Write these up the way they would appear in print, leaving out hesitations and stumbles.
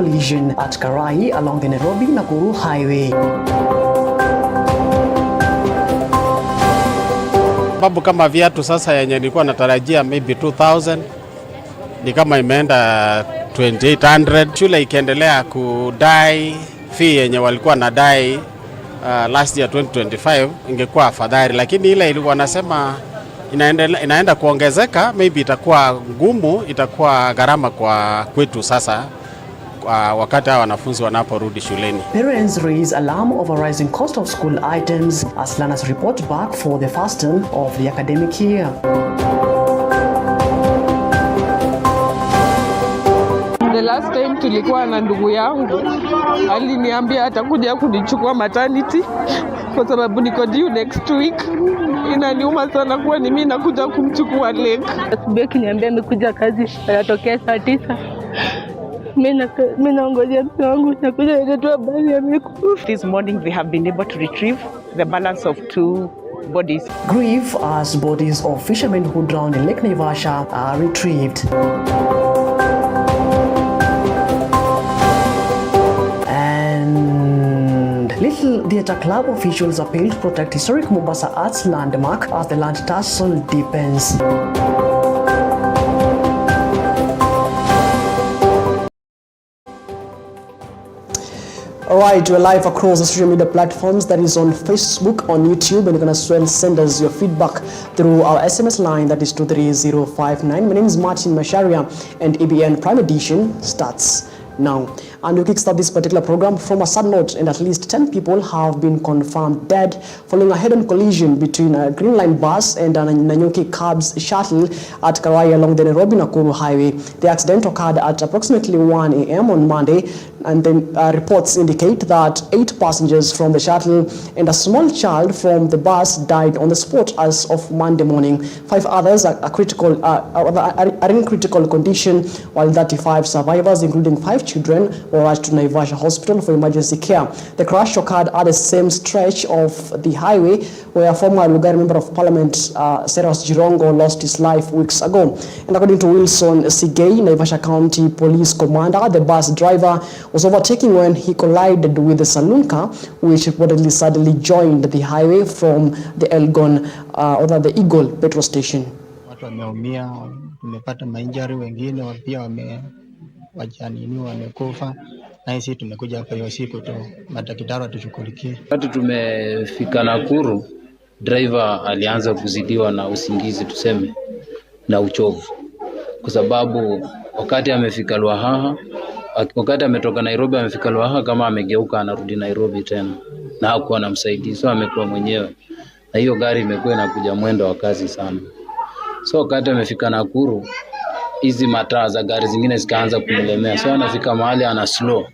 collision at Karai along the Nairobi-Nakuru highway. Babu kama viatu sasa yenye nilikuwa natarajia maybe 2000 ni kama imeenda 2800. Shule ikiendelea kudai fee yenye walikuwa nadai last year 2025 ingekuwa afadhali, lakini ile ilikuwa nasema inaenda kuongezeka, maybe itakuwa ngumu, itakuwa gharama kwa kwetu sasa wakati wanafunzi wanaporudi shuleni. Parents raise alarm over rising cost of school items as learners report back for the first term of the academic year. The last time tulikuwa na ndugu yangu aliniambia atakuja kunichukua maternity kwa sababu niko due next week. Inaniuma sana kuwa ni mimi nakuja kumchukua leo. Asubuhi kiniambia amekuja kazi anatokea saa 9. Mimi naongojea mtu wangu nakuja nitoa bali amekufa. This morning they have been able to retrieve the balance of 2 bodies. Grief as bodies of fishermen who drowned in Lake Naivasha are retrieved. Little Theatre Club officials appealed to protect historic Mombasa Arts landmark as the land tussle deepens. Alright, we're live across the social media platforms, that is on Facebook, on YouTube, and you can as well send us your feedback through our SMS line, that is 23059. My name is Martin Macharia, and EBN Prime Edition starts now. And we kickstart this particular program from a sad note, and at least 10 people have been confirmed dead following a head-on collision between a Green Line bus and a Nanyuki cabs shuttle at Karai along the Nairobi-Nakuru highway. The accident occurred at approximately 1 a.m. on Monday, and then reports indicate that 8 passengers from the shuttle and a small child from the bus died on the spot as of Monday morning. 5 others are in critical condition, while 35 survivors, including 5 children, were rushed to Naivasha Hospital for emergency care. The crash occurred at the same stretch of the highway where former Lugari Member of Parliament Seras Jirongo lost his life weeks ago. And according to Wilson Sigei, Naivasha County Police Commander, the bus driver was overtaking when he collided with the saloon car, which reportedly suddenly joined the highway from the Elgon or the Eagle petrol station. Watu wameumia, tumepata mainjari, wengine pia wamekufa, na sisi tumekuja hapa hiyo siku tu madaktari watushughulikie. Wakati tumefika Nakuru, driver alianza kuzidiwa na usingizi, tuseme na uchovu, kwa sababu wakati amefika Luahaha, wakati ametoka Nairobi amefika Luahaha, kama amegeuka anarudi Nairobi tena, na hakuwa na msaidizi, so amekuwa mwenyewe, na hiyo gari imekuwa inakuja mwendo wa kasi sana. So wakati amefika Nakuru, hizi mataa za gari zingine zikaanza kumlemea, so anafika mahali ana slow.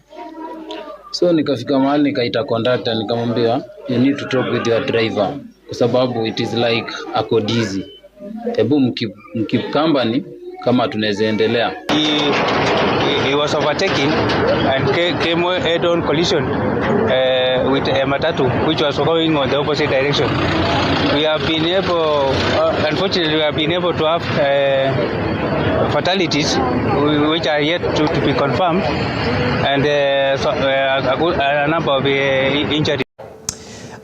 So nikafika mahali nikaita conductor, nikamwambia you need to talk with your driver, kwa sababu it is like ako dizzy. Hebu mkip company kama tunaweza endelea. He was overtaking and came head-on collision with a matatu which was going on the opposite direction. We have been able, unfortunately, we have been able to have fatalities which are yet to be confirmed, and a number of injuries.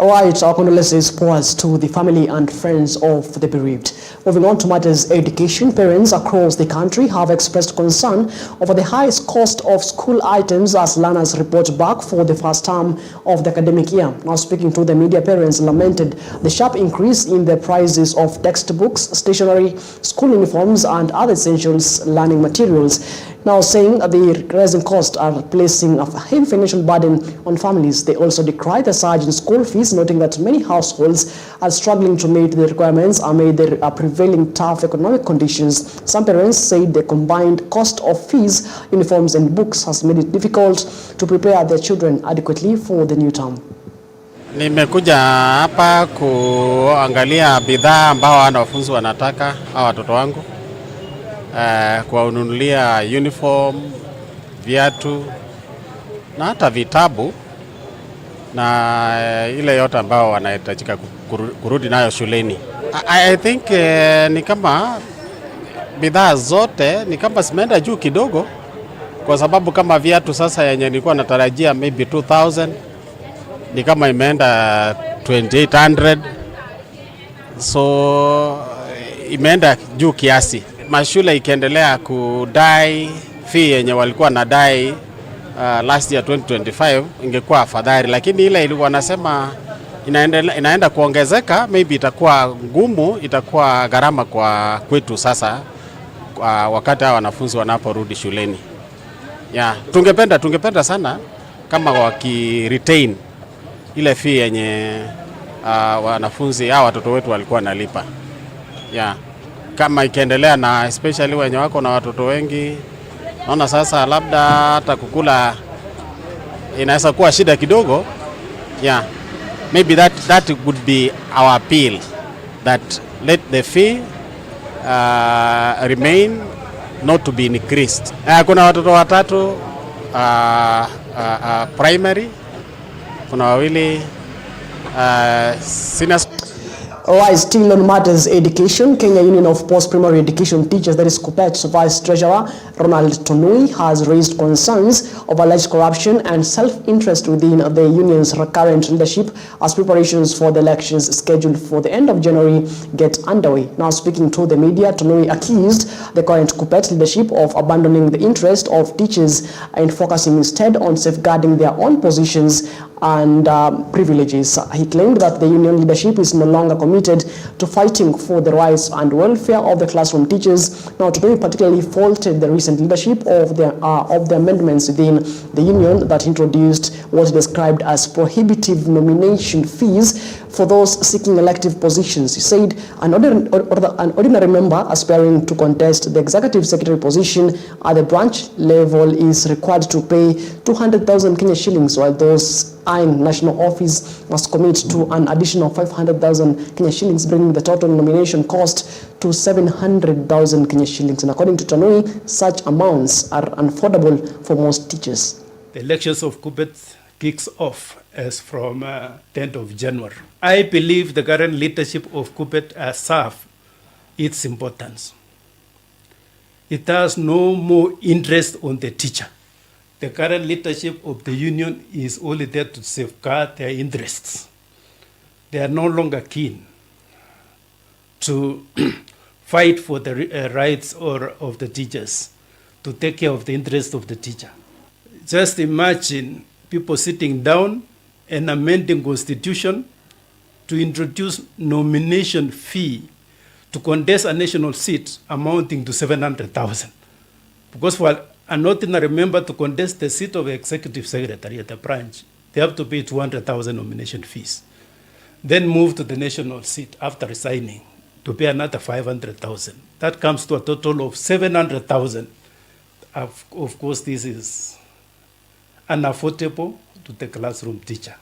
Alright, our condolences pours to the family and friends of the bereaved. Moving on to matters education, parents across the country have expressed concern over the highest cost of school items as learners report back for the first term of the academic year. Now speaking to the media, parents lamented the sharp increase in the prices of textbooks, stationery, school uniforms and other essentials learning materials. Now saying the rising costs are placing a heavy financial burden on families. They also decry the surge in school fees, noting that many households are struggling to meet the requirements amid the prevailing tough economic conditions. Some parents say the combined cost of fees, uniforms and books has made it difficult to prepare their children adequately for the new term. Nimekuja hapa kuangalia bidhaa ambao wanafunzi wanataka au watoto wangu. Kuwanunulia uniform, viatu na hata vitabu na ile yote ambao wanahitajika kurudi nayo shuleni. I think ni kama bidhaa zote ni kama zimeenda juu kidogo, kwa sababu kama viatu sasa yenye nilikuwa natarajia maybe 2000 ni kama imeenda 2800, so imeenda juu kiasi. Mashule ikiendelea kudai fee yenye walikuwa nadai last year 2025 ingekuwa afadhali, lakini ile ilikuwa nasema inaenda kuongezeka, maybe itakuwa ngumu, itakuwa gharama kwa kwetu sasa wakati hao wanafunzi wanaporudi shuleni. Tungependa sana kama retain ile fee yenye wanafunzi hao watoto wetu walikuwa nalipa. Kama ikiendelea na especially wenye wako na watoto wengi, naona sasa labda hata kukula inaweza kuwa shida kidogo. Maybe that would be our appeal, that let the fee remain, not to be increased. Kuna watoto watatu primary, kuna wawili senior. Alright, still on matters education, Kenya Union of Post-Primary Education Teachers, that is KUPPET's Vice Treasurer Ronald Tonui, has raised concerns of alleged corruption and self-interest within the union's current leadership as preparations for the elections scheduled for the end of January get underway. Now speaking to the media, Tonui accused the current KUPPET leadership of abandoning the interest of teachers and focusing instead on safeguarding their own positions and privileges. He claimed that the union leadership is no longer committed to fighting for the rights and welfare of the classroom teachers. Now, today particularly faulted the recent leadership of the amendments within the union that introduced what he described as prohibitive nomination fees for those seeking elective positions. He said an ordinary member aspiring to contest the executive secretary position at the branch level is required to pay 200,000 Kenya shillings, while those eyeing national office must commit to an additional 500,000 Kenya shillings, bringing the total nomination cost to 700,000 Kenya shillings. And according to Tanui, such amounts are unaffordable for most teachers. The elections of KUPPET kicks off as from 10th of January. I believe the current leadership of KUPPET has served its importance. It has no more interest on the teacher. The current leadership of the union is only there to safeguard their interests. They are no longer keen to fight for the rights of the teachers, to take care of the interests of the teacher. Just imagine people sitting down and amending constitution to introduce nomination fee to contest a national seat amounting to 700,000. Because for an ordinary member to contest the seat of executive secretary at the branch, they have to pay 200,000 nomination fees. Then move to the national seat after resigning to pay another 500,000. That comes to a total of 700,000. Of course, this is unaffordable to the classroom teacher.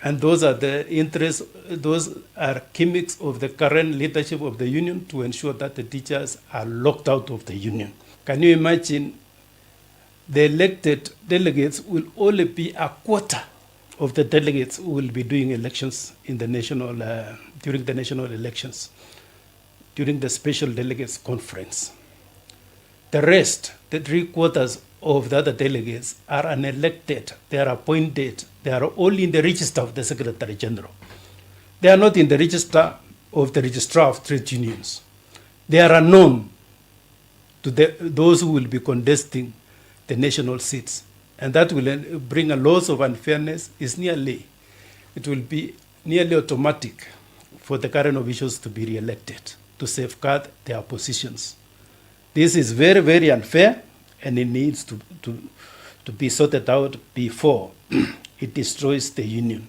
And those are the interests, those are gimmicks of the current leadership of the union to ensure that the teachers are locked out of the union. Can you imagine the elected delegates will only be a quarter of the delegates who will be doing elections in the national, during the national elections, during the special delegates conference. The rest, the 3/4 of the other delegates are unelected, they are appointed, they are only in the register of the Secretary General. They are not in the register of the Registrar of Trade Unions. They are unknown to those who will be contesting the national seats. And that will bring a loss of unfairness. It will be nearly automatic for the current officials to be re-elected, to safeguard their positions. This is very, very unfair, and it needs to be sorted out before it destroys the union.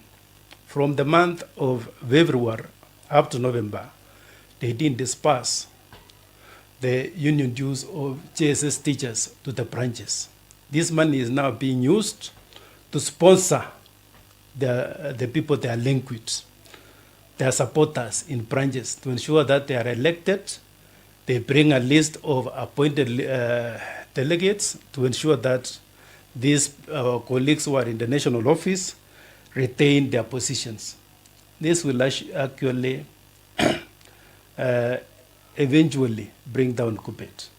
From the month of February up to November, they didn't disperse the union dues of JSS teachers to the branches. This money is now being used to sponsor the people they are linked with, their supporters in branches, to ensure that they are elected. They bring a list of appointed delegates to ensure that these colleagues who are in the national office retain their positions. This will actually eventually bring down KUPPET.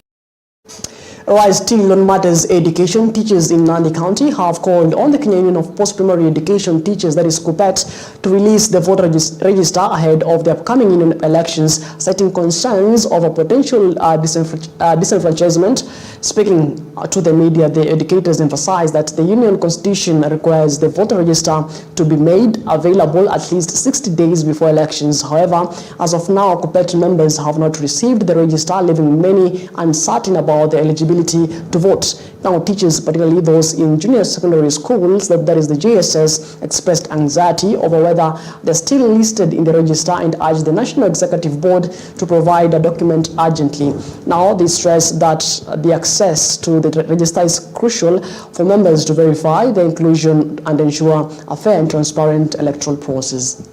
While still on matters education, teachers in Nandi County have called on the Kenya Union of Post-Primary Education Teachers, that is KUPPET, to release the voter register ahead of the upcoming union elections, citing concerns of a potential disenfranchisement. Speaking to the media, the educators emphasized that the union constitution requires the voter register to be made available at least 60 days before elections. However, as of now, KUPPET members have not received the register, leaving many uncertain about the eligibility to vote. Now, teachers, particularly those in junior secondary schools, that is the JSS, expressed anxiety over whether they're still listed in the register and urged the National Executive Board to provide a document urgently. Now, they stress that the access to the register is crucial for members to verify the inclusion and ensure a fair and transparent electoral process.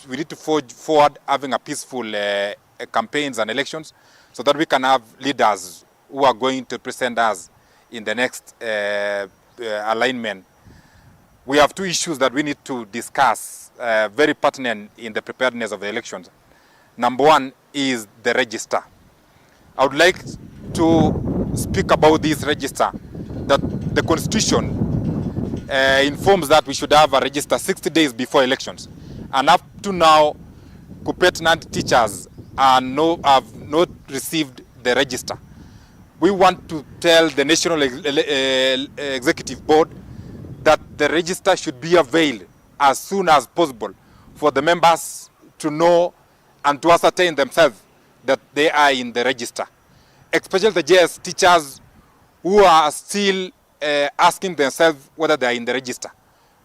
We need to forward having a peaceful campaigns and elections so that we can have leaders who are going to present us in the next alignment. We have two issues that we need to discuss, very pertinent in the preparedness of the elections. Number one is the register. I would like to speak about this register, that the Constitution informs that we should have a register 60 days before elections. And up to now, KUPPET Nandi teachers have not received the register. We want to tell the National Executive Board that the register should be availed as soon as possible for the members to know and to ascertain themselves that they are in the register. Especially the JS teachers who are still asking themselves whether they are in the register.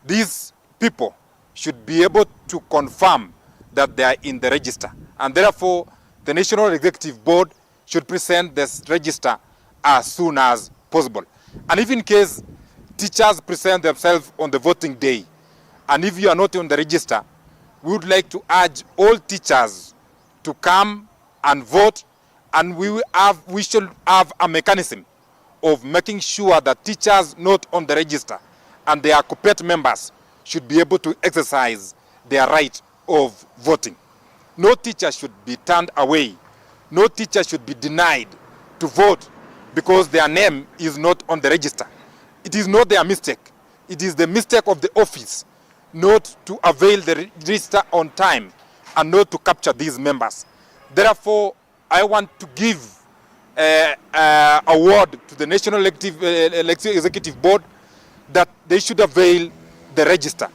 These people should be able to confirm that they are in the register. And therefore, the National Executive Board should present this register as soon as possible. And if in case teachers present themselves on the voting day, and if you are not on the register, we would like to urge all teachers to come and vote, and we should have a mechanism of making sure that teachers not on the register and their KUPPET members should be able to exercise their right of voting. No teacher should be turned away. No teacher should be denied to vote because their name is not on the register. It is not their mistake. It is the mistake of the office not to avail the register on time and not to capture these members. Therefore, I want to give a word to the National Executive Board that they should avail the register.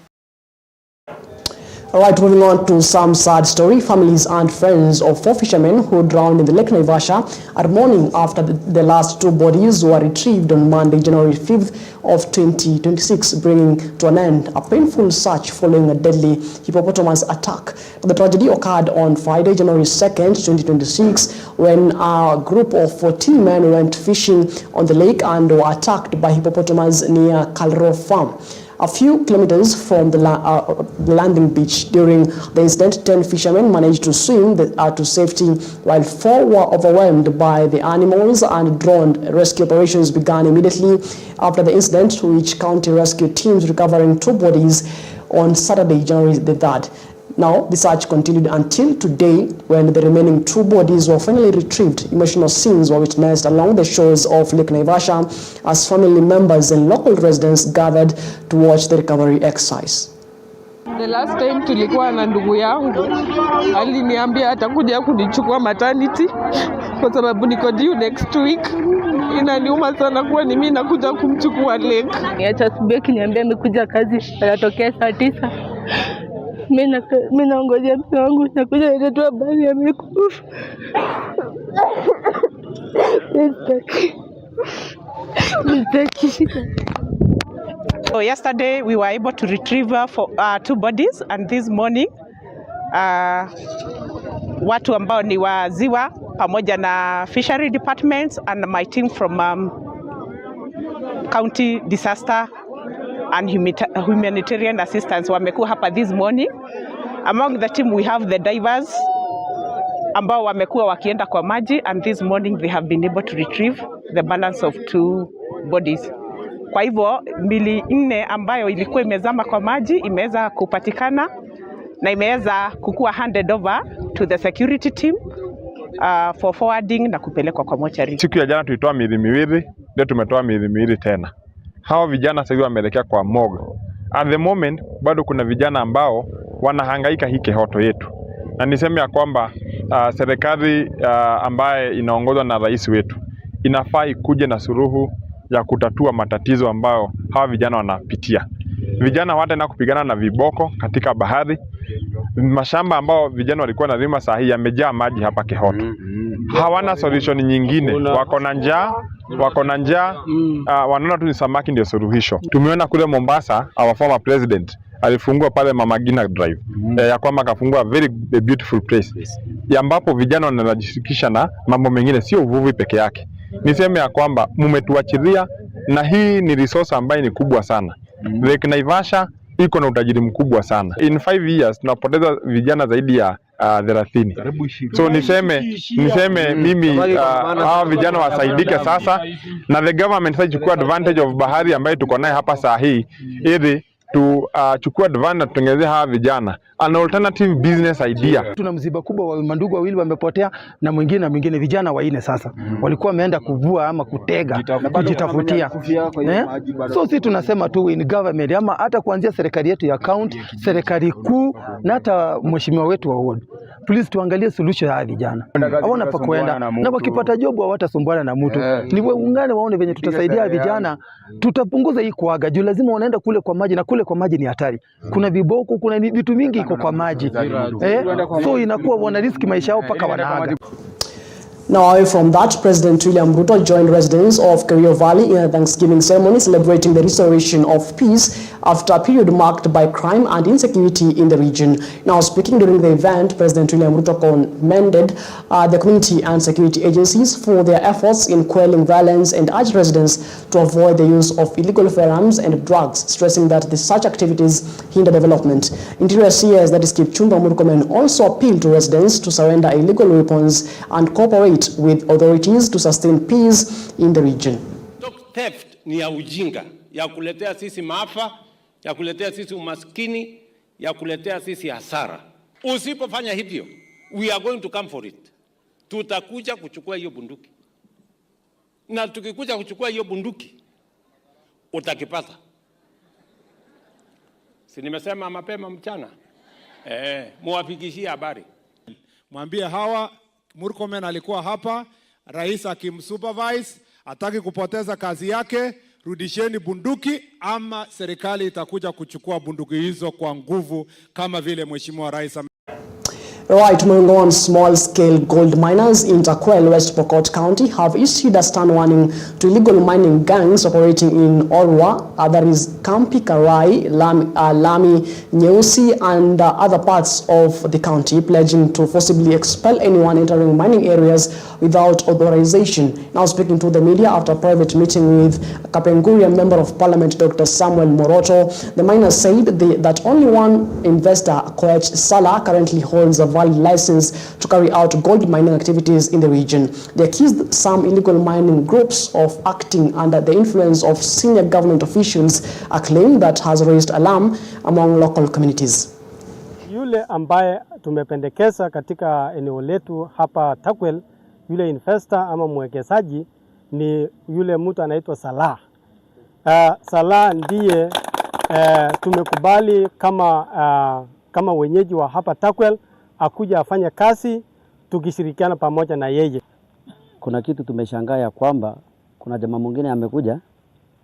All right, moving on to some sad story. Families and friends of 4 fishermen who drowned in the Lake Naivasha are mourning after the last 2 bodies were retrieved on Monday, January 5th of 2026, bringing to an end a painful search following a deadly hippopotamus attack. The tragedy occurred on Friday, January 2nd, 2026, when a group of 14 men went fishing on the lake and were attacked by hippopotamus near Kalro Farm, a few kilometers from the landing beach. During the incident, 10 fishermen managed to swim to safety, while 4 were overwhelmed by the animals, and drone rescue operations began immediately after the incident, which county rescue teams recovering 2 bodies on Saturday, January the 3rd. Now, the search continued until today, when the remaining 2 bodies were finally retrieved. Emotional scenes were witnessed along the shores of Lake Naivasha as family members and local residents gathered to watch the recovery exercise. The last time tulikuwa na ndugu yangu, aliniambia atakuja kunichukua maternity kwa sababu niko due next week. Inaniuma sana kuwa ni mimi nakuja kumchukua lake. Acha asubuhi kiniambia amekuja kazi, anatokea saa 9. Mimi naongojea mtu wangu nakuja nitoa habari amekufa. So yesterday we were able to retrieve 2 bodies, and this morning watu ambao ni wa ziwa pamoja na fishery departments and my team from county disaster and humanitarian assistance wamekuwa hapa this morning. Among the team we have the divers ambao wamekuwa wakienda kwa maji, and this morning they have been able to retrieve the balance of 2 bodies. Kwa hivyo mili 4 ambayo ilikuwa imezama kwa maji imeweza kupatikana na imeweza kukua handed over to the security team for forwarding na kupelekwa kwa mochari. Siku ya jana tulitoa miili miwili, leo tumetoa miili miwili tena. Hao vijana sasa hivi wameelekea kwa morgue. At the moment bado kuna vijana ambao wanahangaika hii kehoto yetu. Na niseme ya kwamba serikali ambaye inaongozwa na rais wetu inafaa ikuje na suluhu ya kutatua matatizo ambayo hawa vijana wanapitia. Vijana hawataenda kupigana na viboko katika bahari. Mashamba ambao vijana walikuwa wanalima saa hii yamejaa maji hapa Kehoto. Hawana solution nyingine. Wako na njaa, wanaona tu ni samaki ndio suluhisho. Tumeona kule Mombasa, our former president alifungua pale Mama Ngina Drive. Ya kwamba akafungua very beautiful place. Ya ambapo vijana wanajishirikisha na mambo mengine, sio uvuvi peke yake. Niseme ya kwamba mumetuachilia, na hii ni resource ambayo ni kubwa sana. Lake Naivasha iko na utajiri mkubwa sana. In 5 years tunapoteza vijana zaidi ya 30. So niseme mimi hawa vijana wasaidike sasa, na the government sasa ichukue advantage of bahari ambayo tuko naye hapa saa hii, ili chukua advantage tutengenezee hawa vijana an alternative business idea. Tuna mziba kubwa wa mandugu wawili wamepotea na mwingine vijana waine sasa. Walikuwa wameenda kuvua ama kutega kujitafutia. So sisi tunasema tu in government ama hata kuanzia serikali yetu ya county, serikali kuu na hata mheshimiwa wetu wa ward. Please tuangalie solution ya vijana. Hawana pa kwenda na wakipata job hawatasumbuana na mtu. Ni waungane waone venye tutasaidia vijana, tutapunguza hii kuaga. Juu lazima wanaenda kule kwa maji, na kule kwa maji ni hatari. Kuna viboko, kuna vitu mingi iko kwa maji. So inakuwa wana risk maisha yao paka wanaaga. Now, away from that, President William Ruto joined residents of Kerio Valley in a Thanksgiving ceremony celebrating the restoration of peace after a period marked by crime and insecurity in the region. Now, speaking during the event, President William Ruto commended the community and security agencies for their efforts in quelling violence and urged residents to avoid the use of illegal firearms and drugs, stressing that such activities hinder development. Interior CS, that is Kipchumba Murkomen, also appealed to residents to surrender illegal weapons and cooperate with authorities to sustain peace in the region. Theft ni ya ujinga, ya kuletea sisi maafa, ya kuletea sisi umaskini, ya kuletea sisi hasara. Usipofanya hivyo, we are going to come for it. Tutakuja kuchukua hiyo bunduki. Na tukikuja kuchukua hiyo bunduki, utakipata. Si nimesema mapema mchana? Muwafikishie habari. Mwambie hawa Murkomen alikuwa hapa, rais akimsupervise, hataki kupoteza kazi yake, rudisheni bunduki ama serikali itakuja kuchukua bunduki hizo kwa nguvu kama vile mheshimiwa rais. Right, moving on, small-scale gold miners in Takwel, West Pokot County have issued a stern warning to illegal mining gangs operating in Orwa, that is Kampi, Karai, Lami, Nyeusi, and other parts of the county, pledging to forcibly expel anyone entering mining areas without authorization. Now, speaking to the media after a private meeting with Kapenguria Member of Parliament Dr. Samuel Moroto, the miners said that only one investor, Koech Sala, currently holds a valid license to carry out gold mining activities in the region. They accused some illegal mining groups of acting under the influence of senior government officials, a claim that has raised alarm among local communities. Yule ambaye tumependekeza katika eneo letu hapa Takwel, yule investor ama mwekezaji ni yule mtu anaitwa Salah. Salah ndiye tumekubali kama wenyeji wa hapa Takwel akuja afanya kazi tukishirikiana pamoja na yeye. Kuna kitu tumeshangaa ya kwamba kuna jamaa mwingine amekuja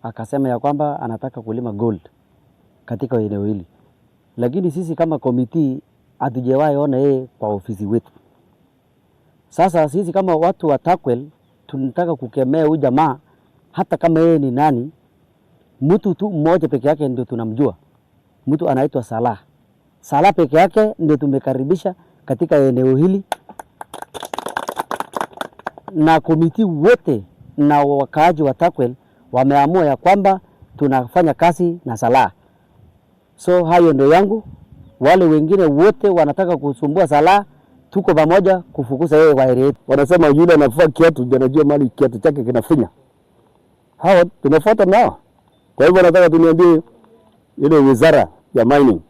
akasema ya kwamba anataka kulima gold katika eneo hili. Lakini sisi kama committee hatujawahi ona yeye kwa ofisi wetu. Sasa sisi kama watu wa Takwel tunataka kukemea huyu jamaa, hata kama yeye ni nani. Mtu tu mmoja peke yake ndio tunamjua. Mtu anaitwa Salah. Salah peke yake ndio tumekaribisha katika eneo hili, na komiti wote na wakaaji wa Takwel wameamua ya kwamba tunafanya kazi na Salah. So hayo ndio yangu. Wale wengine wote wanataka kusumbua Salah, tuko pamoja kufukuza yeye kwa area yetu. Wanasema yule anafua kiatu, ndio anajua mali kiatu chake kinafinya. Hao tunafuata nao. Kwa hivyo nataka tuniambie ile wizara ya mining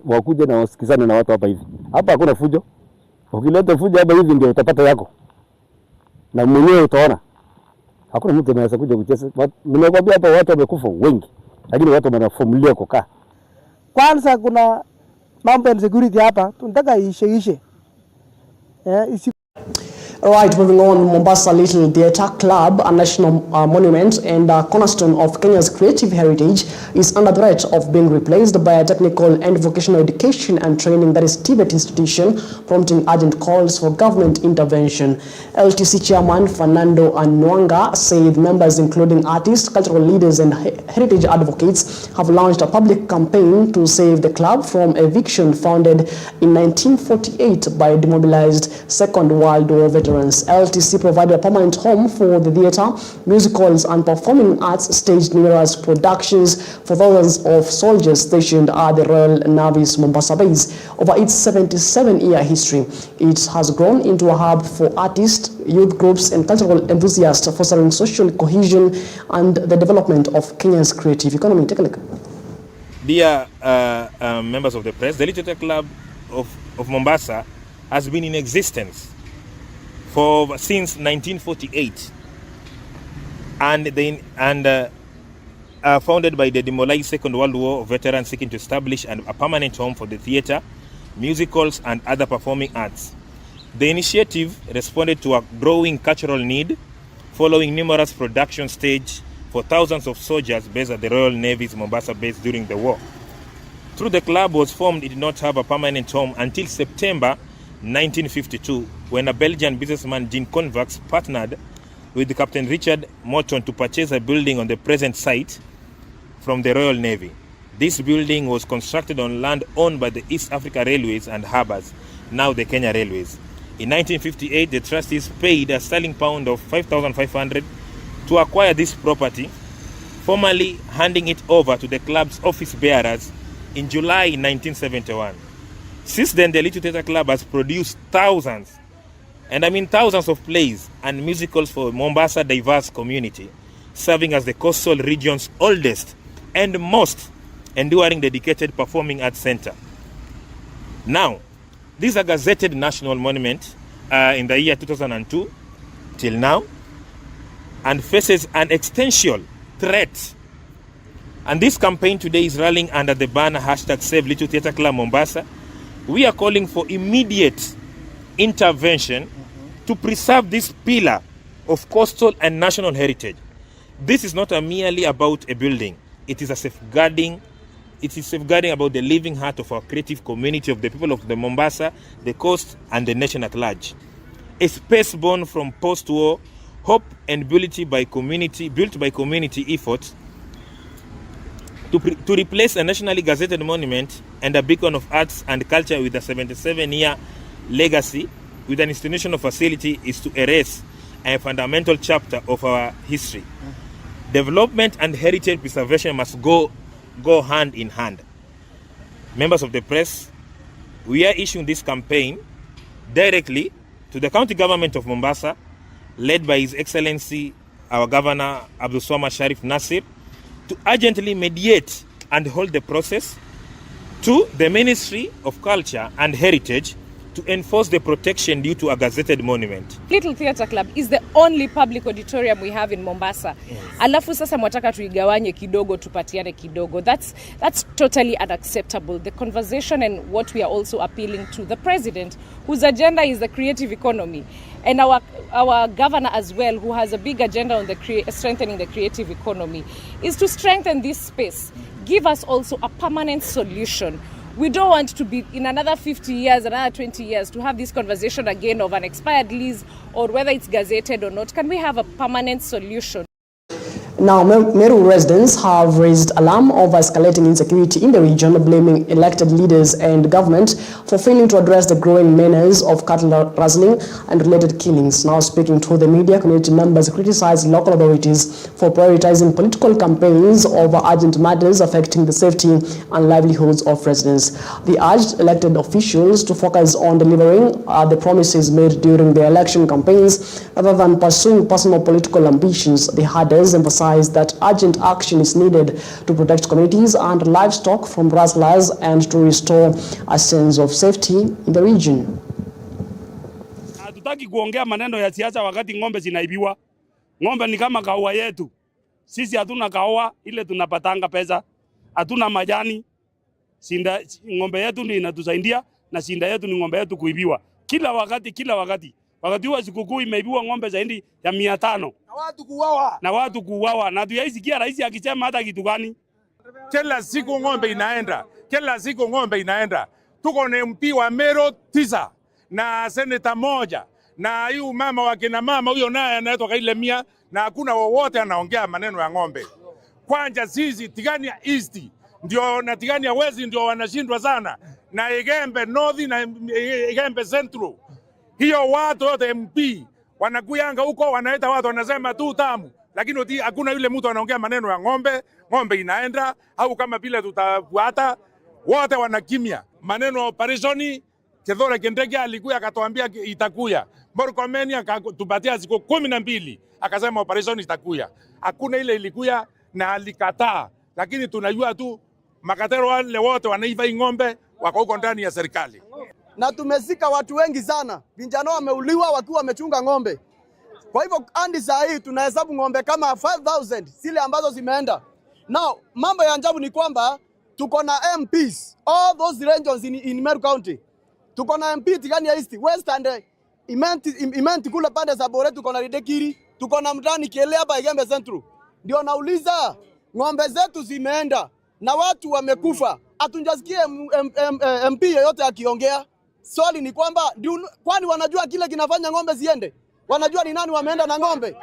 wakuja na wasikizane na watu hapa hivi. Hapa hakuna fujo. Ukileta fujo hapa hivi ndio utapata yako. Na mwenyewe utaona. Hakuna mtu anaweza kuja kucheza. Nimekwambia hapa watu wamekufa wengi. Lakini watu wanafumilia kukaa. Kwanza kuna mambo ya security hapa, tunataka ishe. Right, moving on, Mombasa Little Theatre Club, a national monument and a cornerstone of Kenya's creative heritage, is under threat of being replaced by a technical and vocational education and training that is TVET institution, prompting urgent calls for government intervention. LTC chairman Fernando Anwanga said members including artists, cultural leaders and heritage advocates have launched a public campaign to save the club from eviction founded in 1948 by demobilized Second World War veterans. LTC provided a permanent home for the theatre, musicals and performing arts, staged numerous productions for thousands of soldiers stationed at the Royal Navy's Mombasa base. Over its 77-year history, it has grown into a hub for artists, youth groups and cultural enthusiasts, fostering social cohesion and the development of Kenya's creative economy. Take a look. Dear members of the press, the Little Theatre Club of Mombasa has been in existence since 1948 and founded by the demobilized Second World War veterans seeking to establish a permanent home for the theatre, musicals and other performing arts. The initiative responded to a growing cultural need following numerous production staged for thousands of soldiers based at the Royal Navy's Mombasa base during the war. Though the club was formed, it did not have a permanent home until September 1952, when a Belgian businessman, Jean Convax, partnered with Captain Richard Morton to purchase a building on the present site from the Royal Navy. This building was constructed on land owned by the East Africa Railways and Harbours, now the Kenya Railways. In 1958, the trustees paid a sterling pound of 5,500 to acquire this property, formally handing it over to the club's office bearers in July 1971. Since then, the Little Theatre Club has produced thousands, and I mean thousands of plays and musicals for Mombasa diverse community, serving as the coastal region's oldest and most enduring dedicated performing arts center. Now, this is a gazetted national monument in the year 2002 till now, and faces an existential threat. And this campaign today is rallying under the banner hashtag Save Little Theatre Club Mombasa. We are calling for immediate intervention to preserve this pillar of coastal and national heritage. This is not merely about a building. It is safeguarding about the living heart of our creative community of the people of the Mombasa, the coast, and the nation at large. A space born from post-war hope and built by community efforts to replace a nationally gazetted monument and a beacon of arts and culture with a 77-year legacy with an institutional facility is to erase a fundamental chapter of our history. Development and heritage preservation must go hand in hand. Members of the press, we are issuing this campaign directly to the county government of Mombasa, led by His Excellency, our Governor Abdul Swamad Sharif Nasir, to urgently mediate and hold the process, to the Ministry of Culture and Heritage to enforce the protection due to a gazetted monument. Little Theatre Club is the only public auditorium we have in Mombasa. Yes. Alafu sasa mwataka tuigawanye kidogo tupatiane kidogo. That's totally unacceptable. The conversation and what we are also appealing to the president, whose agenda is the creative economy, and our governor as well, who has a big agenda on the strengthening the creative economy, is to strengthen this space. Give us also a permanent solution. We don't want to be in another 50 years, another 20 years to have this conversation again of an expired lease or whether it's gazetted or not. Can we have a permanent solution? Now, Meru residents have raised alarm over escalating insecurity in the region, blaming elected leaders and government for failing to address the growing menace of cattle rustling and related killings. Now, speaking to the media, community members criticized local authorities for prioritizing political campaigns over urgent matters affecting the safety and livelihoods of residents. They urged elected officials to focus on delivering the promises made during the election campaigns rather than pursuing personal political ambitions. The herders emphasized that urgent action is needed to protect communities and livestock from rustlers and to restore a sense of safety in the region. hatutaki kuongea maneno ya siasa wakati ng'ombe zinaibiwa. Ng'ombe ni kama kahawa yetu. Sisi hatuna kahawa ile tunapatanga pesa. Hatuna majani. Ng'ombe yetu ndio inatusaidia na shinda yetu ni ng'ombe yetu kuibiwa. Kila wakati. Wakati wa sikukuu imeibiwa ng'ombe zaidi ya 500. Na watu kuuawa. Na tuyaisikia rais akisema hata kitu gani? Kila siku ng'ombe inaenda. Tuko na MP wa Mero 9 na seneta 1 na huyu mama wa kina mama huyo naye anaitwa Karai na hakuna wowote anaongea maneno ya ng'ombe. Kwanza sisi Tigania East ndio na Tigania West ndio wanashindwa sana na Igembe North na Igembe Central. Hiyo watu wote MP wanakuyanga huko wanaita watu wanasema tu tamu, lakini hakuna yule mtu anaongea maneno ya ng'ombe. Ng'ombe inaenda au kama vile tutafuata, wote wanakimya. Maneno ya operationi Kithure Kindiki alikuja akatuambia itakuya. Murkomen akatupatia siku 12 akasema operation itakuya. Hakuna ile ilikuya na alikataa. Lakini tunajua tu makatero wale wote wanaiva ng'ombe wako huko ndani ya serikali. Na tumezika watu wengi sana. Vijana wameuliwa wakiwa wamechunga ng'ombe. Kwa hivyo hadi saa hii tunahesabu ng'ombe kama 5000 zile ambazo zimeenda. Now mambo ya ajabu ni kwamba tuko na MPs all those regions in Meru County. Tuko na MP Tigania East, West and Imenti kule pande za Bore, tuko na Ridekiri, tuko na Mtani Kiele hapa Igembe Central. Ndio nauliza ng'ombe zetu zimeenda na watu wamekufa. Hatunjasikia MP yoyote akiongea. Swali ni kwamba kwani wanajua kile kinafanya ng'ombe ziende? Wanajua ni nani wameenda na ng'ombe?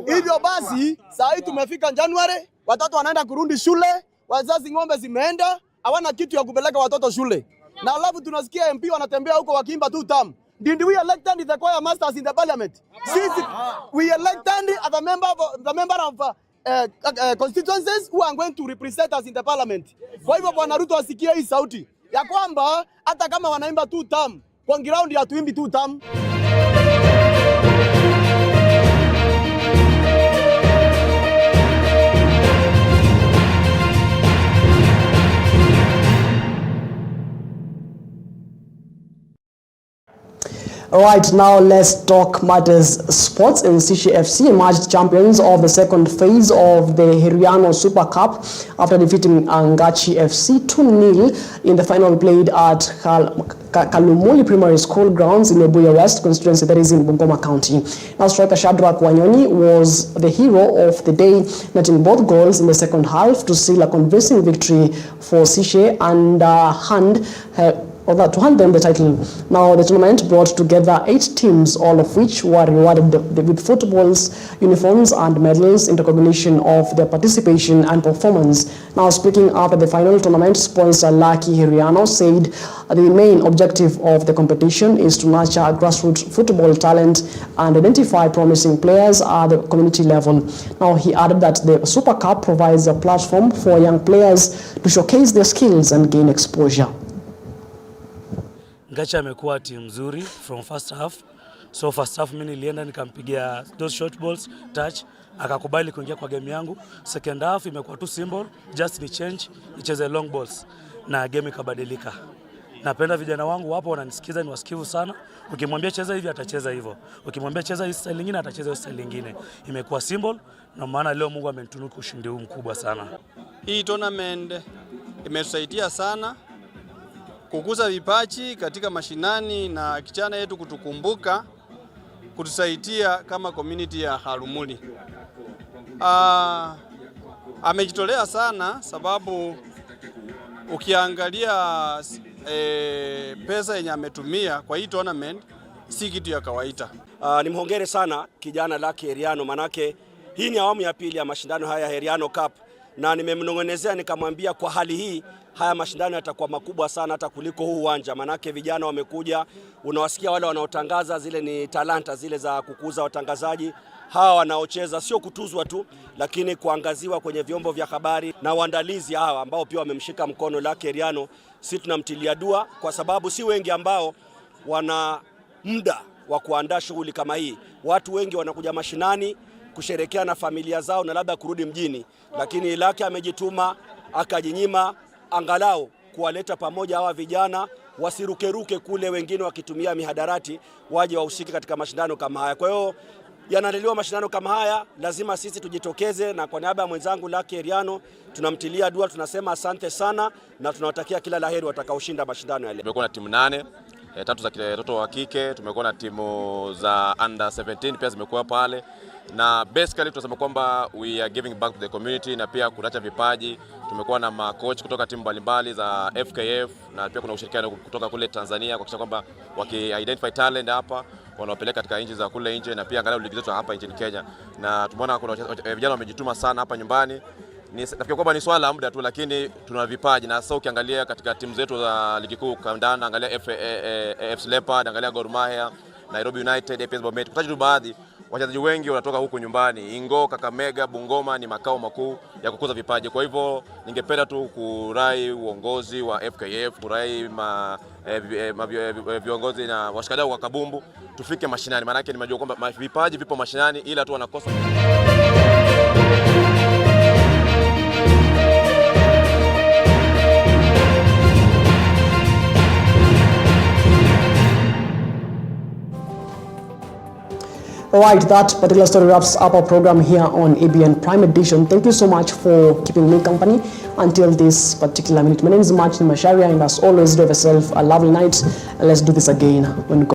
Hivyo basi saa hii tumefika January, watoto wanaenda kurudi shule, wazazi ng'ombe zimeenda, hawana kitu ya kupeleka watoto shule. Na alafu tunasikia MP wanatembea huko wakiimba tu tam. Did we elected the choir masters in the parliament? Sisi we elected the member of constituencies who are going to represent us in the parliament. Kwa hivyo Bwana Ruto asikie hii sauti ya kwamba hata kama wanaimba tu tam, kwa ground ya tuimbi tu tam. Right, now let's talk matters sports. In Sishe FC emerged champions of the second phase of the Heriano Super Cup after defeating Angachi FC 2-0 in the final played at Kalumuli Primary School grounds in Ebuya West constituency, that is in Bungoma County. Now striker Shadrack Wanyoni was the hero of the day, netting both goals in the second half to seal a convincing victory for Sishe and to hand them the title. Now the tournament brought together 8 teams, all of which were rewarded with footballs, uniforms and medals in recognition of their participation and performance. Now speaking after the final tournament, sponsor Lucky Heriano said the main objective of the competition is to nurture grassroots football talent and identify promising players at the community level. Now he added that the Super Cup provides a platform for young players to showcase their skills and gain exposure. Ngacha amekuwa timu nzuri from first half. So first half mimi nilienda nikampigia those short balls touch, akakubali kuingia kwa game yangu. Second half imekuwa tu simple, just ni change, icheze long balls na game ikabadilika. Napenda vijana wangu wapo wananisikiza, ni wasikivu sana. Ukimwambia cheza hivi atacheza hivyo. Ukimwambia cheza hii style nyingine atacheza hii style nyingine. Imekuwa simple na maana leo Mungu amenitunuku ushindi huu mkubwa sana. Hii tournament imetusaidia sana kukuza vipaji katika mashinani na kijana yetu kutukumbuka, kutusaidia kama community ya Halumuli. Amejitolea sana sababu ukiangalia pesa yenye ametumia kwa hii tournament si kitu ya kawaida. Nimhongere sana kijana Lucky Heriano, manake hii ni awamu ya pili ya mashindano haya Heriano Cup, na nimemnongonezea nikamwambia kwa hali hii haya mashindano yatakuwa makubwa sana hata kuliko huu uwanja, manake vijana wamekuja, unawasikia wale wanaotangaza, zile ni talanta zile za kukuza watangazaji, hawa wanaocheza sio kutuzwa tu lakini kuangaziwa kwenye vyombo vya habari, na waandalizi hawa ambao pia wamemshika mkono Lucky Heriano. Si tunamtilia dua kwa sababu si wengi ambao wana muda wa kuandaa shughuli kama hii. Watu wengi wanakuja mashinani kusherekea na familia zao na labda kurudi mjini, lakini Lucky amejituma akajinyima angalau kuwaleta pamoja hawa vijana wasirukeruke kule, wengine wakitumia mihadarati waje wahusike katika mashindano kama haya. Kwa hiyo yanaandaliwa mashindano kama haya, lazima sisi tujitokeze, na kwa niaba ya mwenzangu Lucky Eriano tunamtilia dua, tunasema asante sana na tunawatakia kila laheri watakaoshinda mashindano yale. Tumekuwa na timu 8, 3 za watoto wa kike, tumekuwa na timu za under 17 pia zimekuwa pale, na basically tunasema kwamba we are giving back to the community, na pia kuacha vipaji. Tumekuwa na makocha kutoka timu mbalimbali za FKF, na pia kuna ushirikiano kutoka kule Tanzania kuhakikisha kwamba waki-identify talent hapa wanawapeleka katika nchi za kule nje, na pia angalau ligi zetu hapa nchini Kenya. Na tumeona kuna vijana wamejituma sana hapa nyumbani. Nafikiri kwamba ni swala la muda tu, lakini tuna vipaji, na sasa ukiangalia katika timu zetu za ligi kuu kandanda, angalia FC Leopard, angalia Gor Mahia, Nairobi United, APS Bomet, kutaja tu baadhi, wachezaji wengi wanatoka huku nyumbani. Ingo, Kakamega, Bungoma ni makao makuu ya kukuza vipaji. Kwa hivyo ningependa tu kurai uongozi wa FKF, kurai viongozi na washikadau wa kabumbu tufike mashinani, maana yake nimejua kwamba vipaji vipo mashinani, ila tu wanakosa. Alright, that particular story wraps up our program here on EBN Prime Edition. Thank you so much for keeping me company until this particular minute. My name is Macharia, and as always, do have yourself a lovely night. And let's do this again when